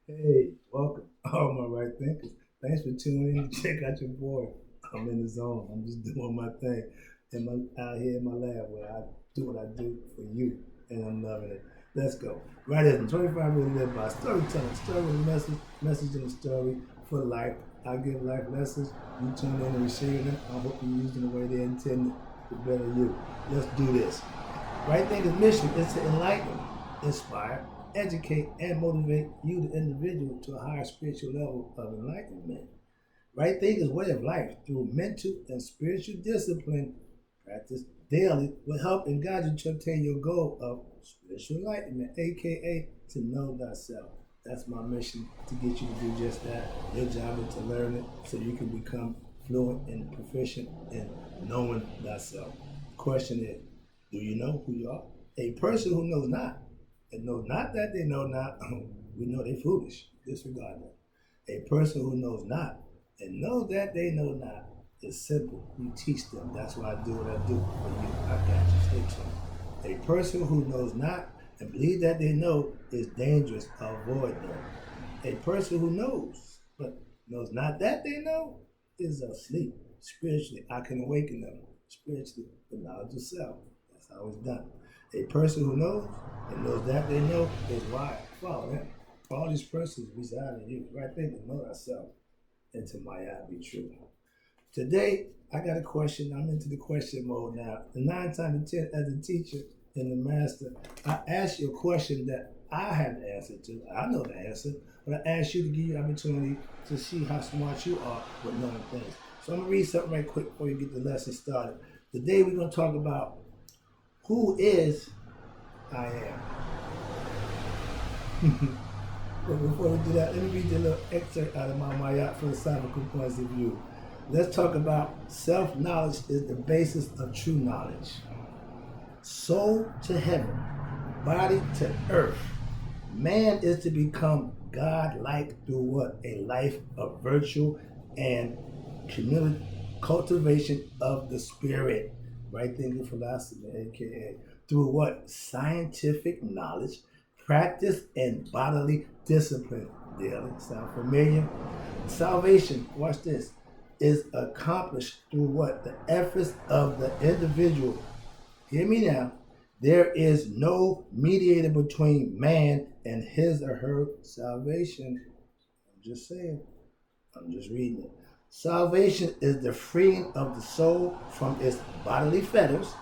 Hey, welcome. All my right thinkers. Thanks for tuning in to check out your boy. I'm in the zone. I'm just doing my thing. And I'm out here in my lab where I do what I do for you. And I'm loving it. Let's go. Right in 25 really live by storytelling. Story with a message, message in a story for life. I give life lessons. You tune in and receive them. I hope you use them the way they intended to better you. Let's do this. Right Thinker's mission is to enlighten, inspire, educate, and motivate you, the individual, to a higher spiritual level of enlightenment. Right Thinker's way of life through mental and spiritual discipline practice daily will help and guide you to obtain your goal of spiritual enlightenment, aka to know thyself. That's my mission, to get you to do just that. Your job is to learn it so you can become fluent and proficient in knowing thyself. The question is, do you know who you are? A person who knows not, and knows not that they know not, we know they foolish. Disregard that. A person who knows not and knows that they know not is simple. You teach them. That's why I do what I do for you. I got you. Stay tuned. A person who knows not and believes that they know is dangerous. Avoid them. A person who knows but knows not that they know is asleep. Spiritually, I can awaken them. Spiritually, the knowledge of self. That's how it's done. A person who knows and knows that they know is wise. Follow him. All these persons reside in you. Right there, to know thyself and to my eye be true. Today, I got a question. I'm into the question mode now. The 9 times 10 as a teacher and the master, I ask you a question that I have the answer to. I know the answer, but I ask you to give you an opportunity to see how smart you are with knowing things. So I'm going to read something right quick before you get the lesson started. Today, we're going to talk about who is I am. But before we do that, let me read you a little excerpt out of my Mayat philosophical points of view. Let's talk about self-knowledge is the basis of true knowledge. Soul to heaven, body to earth. Man is to become God-like through what? A life of virtue and community cultivation of the spirit. Right thinking philosophy, aka through what? Scientific knowledge, practice, and bodily discipline. Daily. Sound familiar? Salvation, watch this, is accomplished through what? The efforts of the individual. Hear me now. There is no mediator between man and his or her salvation. I'm just saying. I'm just reading it. Salvation is the freeing of the soul from its bodily fetters,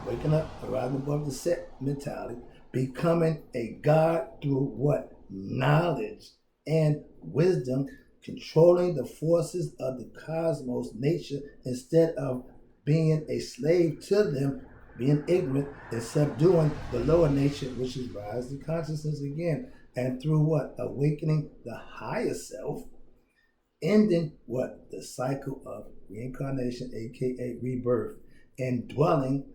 waking up, arriving above the set mentality, becoming a God through what? Knowledge and wisdom, controlling the forces of the cosmos, nature, instead of being a slave to them, being ignorant and subduing the lower nature, which is rise to consciousness again. And through what? Awakening the higher self, ending what? The cycle of reincarnation, aka rebirth, and dwelling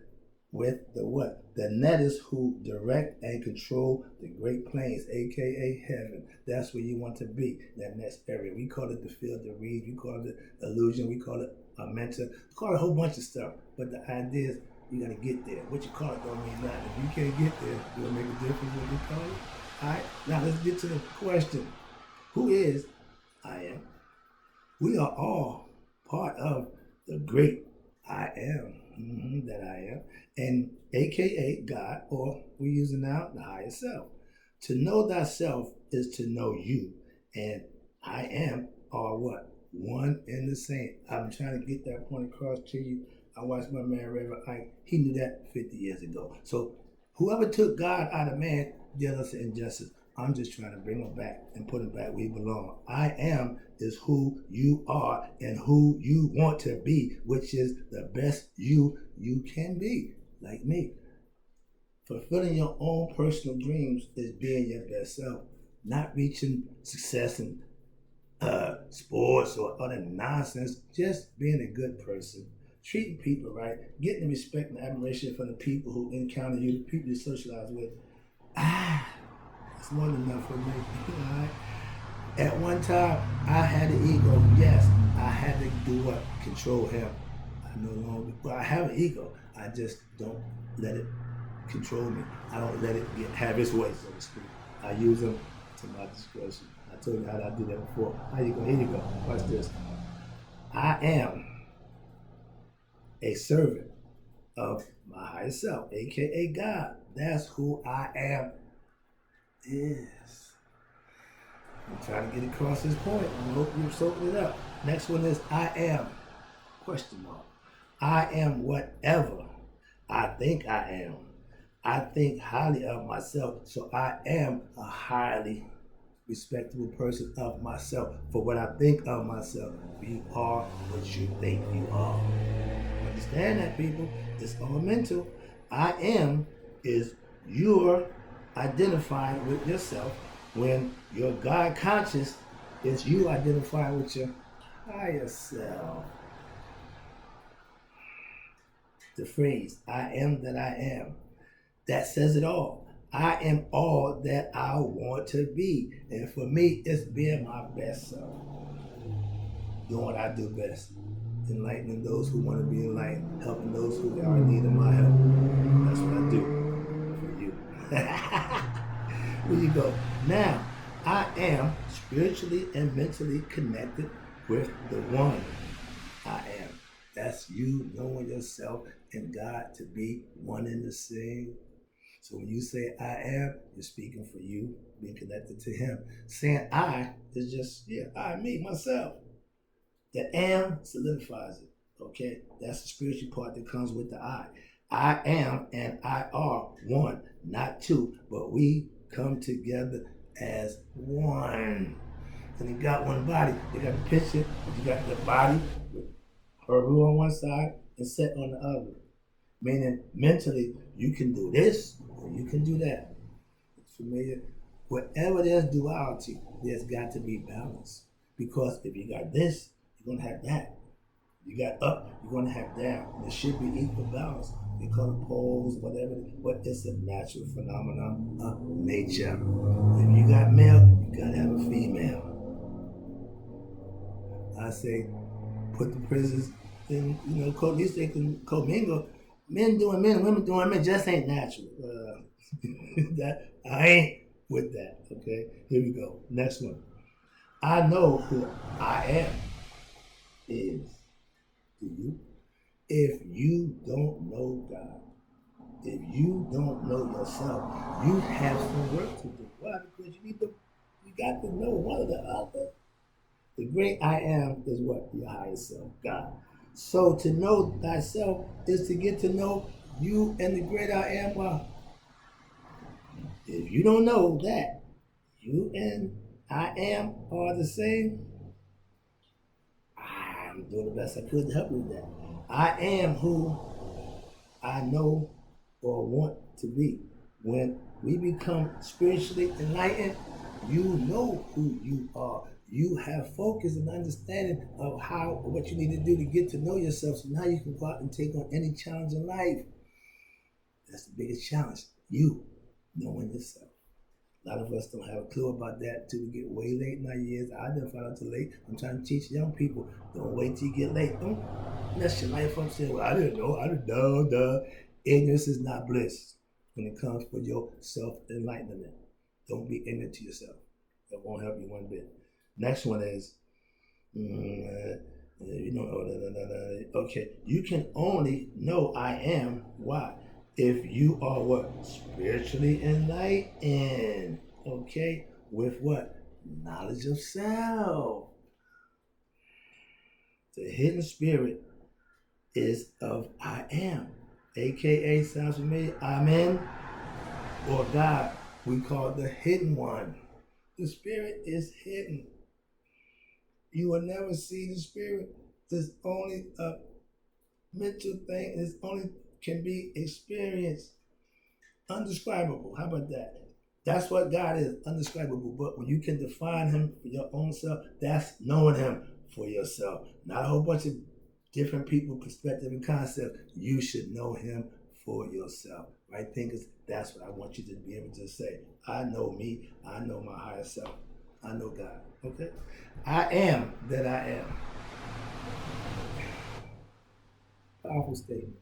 with the what? The netters who direct and control the great plains, aka heaven. That's where you want to be, that next area. We call it the field of reeds, we call it illusion, we call it a mentor, we call it a whole bunch of stuff. But the idea is you gotta get there. What you call it don't mean nothing. If you can't get there, it will make a difference what you call it. Alright, now let's get to the question. Who is I am? We are all part of the great I am, that I am, and aka God, or we're using now the higher self. To know thyself is to know you, and I am are what? One and the same. I'm trying to get that point across to you. I watched my man Reverend Ike. He knew that 50 years ago. So whoever took God out of man did us an injustice. I'm just trying to bring him back and put him back where he belongs. I am is who you are and who you want to be, which is the best you can be, like me. Fulfilling your own personal dreams is being your best self, not reaching success in sports or other nonsense, just being a good person, treating people right, getting the respect and admiration from the people who encounter you, the people you socialize with. It's more than enough for me. All right? At one time, I had an ego. Yes, I had to do what? Control him. I no longer, well, I have an ego. I just don't let it control me. I don't let it have its way, so to speak. I use them to my discretion. I told you how I do that before. How you go? Here you go. Watch this. I am a servant of my higher self, aka God. That's who I am. Is. I'm trying to get across this point. I hope you're soaking it up. Next one is I am. Question mark. I am whatever I think I am. I think highly of myself, so I am a highly respectable person of myself. For what I think of myself, you are what you think you are. Understand that, people? It's all mental. I am is you're identifying with yourself, when your God conscious is you identifying with your higher self. The phrase, I am that I am, that says it all. I am all that I want to be. And for me, it's being my best self. Doing what I do best. Enlightening those who want to be enlightened. Helping those who are in need of my help. That's what I do for you. Here you go. Now, I am spiritually and mentally connected with the one I am. That's you knowing yourself and God to be one and the same. So when you say I am, you're speaking for you, being connected to him. Saying I is just, I, me, myself. The am solidifies it, okay? That's the spiritual part that comes with the I. I am and I are one, not two, but we come together as one. And you got one body. You got the picture, you got the body with her who on one side and set on the other. Meaning mentally, you can do this or you can do that. It's familiar? Wherever there's duality, there's got to be balance. Because if you got this, you're going to have that. You got up, you're going to have down. There should be equal balance. They call it poles, whatever, but it's a natural phenomenon of nature. If you got male, you got to have a female. I say, put the prisons in, at least they can commingle. Men doing men, women doing men, just ain't natural. That I ain't with that, okay? Here we go. Next one. I know who I am is. Do you? If you don't know God, if you don't know yourself, you have some work to do. Why? Because you got to know one or the other. The great I am is what? Your higher self, God. So to know thyself is to get to know you and the great I am are. If you don't know that you and I am are the same, I'm doing the best I could to help you with that. I am who I know or want to be. When we become spiritually enlightened, you know who you are. You have focus and understanding of what you need to do to get to know yourself. So now you can go out and take on any challenge in life. That's the biggest challenge. You knowing yourself. A lot of us don't have a clue about that until we get way late in our years. I didn't find out till late. I'm trying to teach young people. Don't wait till you get late. Don't mess your life up saying, well, I didn't know. I didn't know. Ignorance is not bliss when it comes for your self-enlightenment. Don't be ignorant to yourself. That won't help you one bit. Next one is, okay, you can only know I am. Why? If you are what? Spiritually enlightened. Okay? With what? Knowledge of self. The hidden spirit is of I am. AKA, sounds familiar? Amen. Or God, we call it the hidden one. The spirit is hidden. You will never see the spirit. There's only a mental thing. It's only can be experienced. Undescribable. How about that? That's what God is, undescribable. But when you can define him for your own self, that's knowing him for yourself. Not a whole bunch of different people, perspective, and concept. You should know him for yourself. Right, thinkers? That's what I want you to be able to say. I know me. I know my higher self. I know God. Okay? I am that I am. Powerful statement.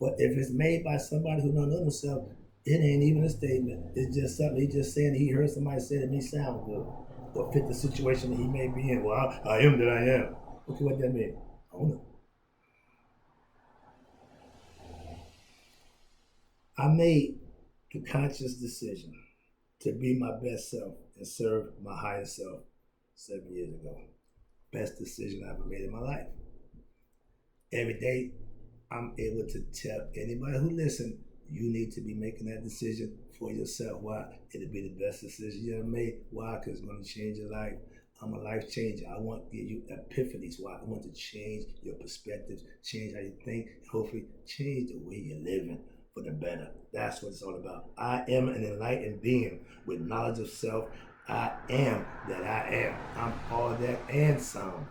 But if it's made by somebody who don't know themselves, It ain't even a statement. It's just something he just saying. He heard somebody say it, and me sound good, or fit the situation that he may be in. Well, I am that I am. Okay, what that mean? I don't know. I made the conscious decision to be my best self and serve my higher self 7 years ago. Best decision I ever made in my life. Every day, I'm able to tell anybody who listens, you need to be making that decision for yourself. Why? It'll be the best decision you ever made. Why? Because it's going to change your life. I'm a life changer. I want to give you epiphanies. Why? I want to change your perspective, change how you think, and hopefully change the way you're living for the better. That's what it's all about. I am an enlightened being with knowledge of self. I am that I am. I'm all that and some.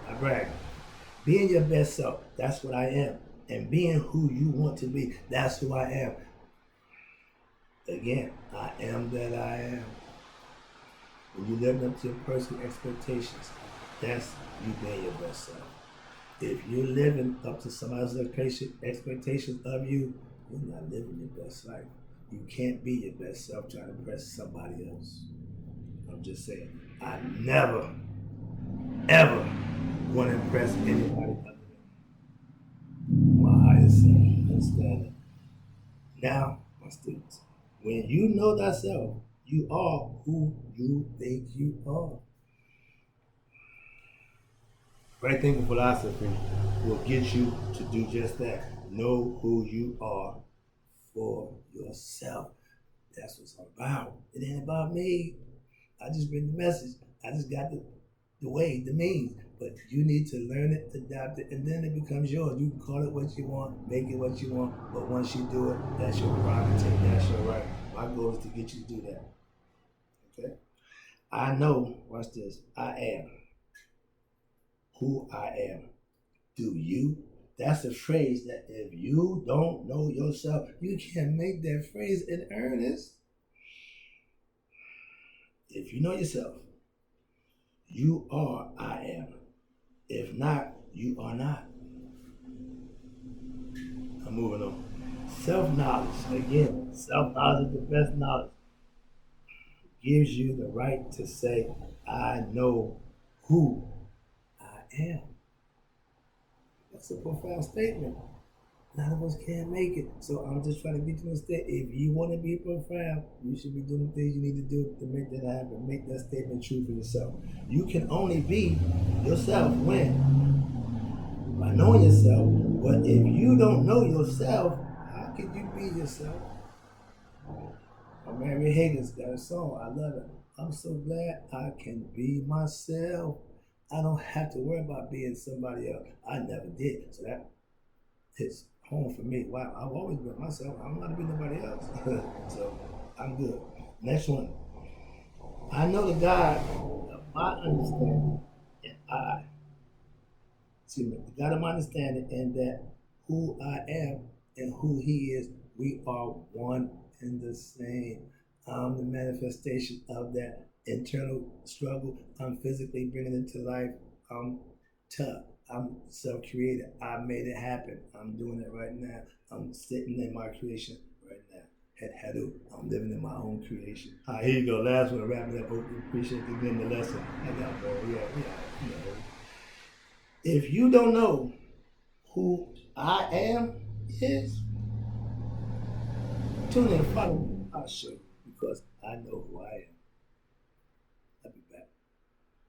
I brag. Being your best self, that's what I am. And being who you want to be, that's who I am. Again, I am that I am. When you live up to your personal expectations, that's you being your best self. If you're living up to somebody else's expectations of you, you're not living your best life. You can't be your best self trying to impress somebody else. I'm just saying, I never, ever want to impress anybody other than my higher self. Understand it. Now, my students, when you know thyself, you are who you think you are. Right thinking philosophy will get you to do just that. Know who you are for yourself. That's what it's all about. It ain't about me. I just bring the message. I just got the way, the means. But you need to learn it, adapt it, and then it becomes yours. You can call it what you want, make it what you want, but once you do it, that's your prerogative, that's your right. My goal is to get you to do that. Okay? I know, watch this, I am who I am. Do you? That's a phrase that if you don't know yourself, you can't make that phrase in earnest. If you know yourself, you are I am. If not, you are not. I'm moving on. Self-knowledge, again, self-knowledge is the best knowledge. Gives you the right to say, I know who I am. That's a profound statement. None of us can make it. So I'm just trying to get you to understand, if you want to be profound, you should be doing the things you need to do to make that happen. Make that statement true for yourself. You can only be yourself when? By knowing yourself. But if you don't know yourself, how can you be yourself? Mary Higgins got a song. I love it. I'm so glad I can be myself. I don't have to worry about being somebody else. I never did. So that hits home for me. Wow, I've always been myself. I don't want to be nobody else. So I'm good. Next one. I know the God of my understanding, and the God of my understanding, and that who I am and who He is, we are one and the same. I'm the manifestation of that internal struggle. I'm physically bringing it to life. I'm tough. I'm self-created. I made it happen. I'm doing it right now. I'm sitting in my creation right now. I'm living in my own creation. All right, here you go. Last one. Wrapping up. Hope you appreciate getting the lesson. I got more. If you don't know who I am is, tune in and follow me. I'll show you because I know who I am.